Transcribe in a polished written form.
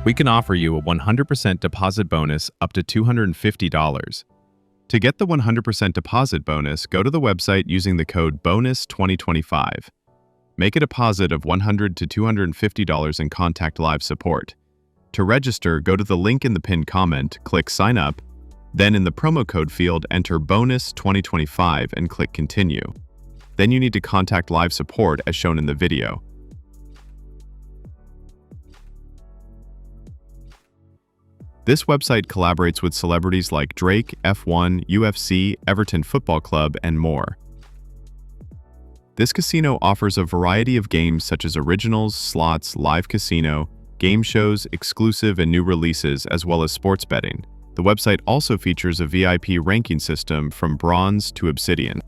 We can offer you a 100% deposit bonus up to $250. To get the 100% deposit bonus, go to the website using the code BONUS2025. Make a deposit of $100 to $250 and contact live support. To register, go to the link in the pinned comment, click Sign Up, then in the promo code field, enter BONUS2025 and click Continue. Then you need to contact live support as shown in the video. This website collaborates with celebrities like Drake, F1, UFC, Everton Football Club, and more. This casino offers a variety of games such as originals, slots, live casino, game shows, exclusive and new releases, as well as sports betting. The website also features a VIP ranking system from bronze to obsidian.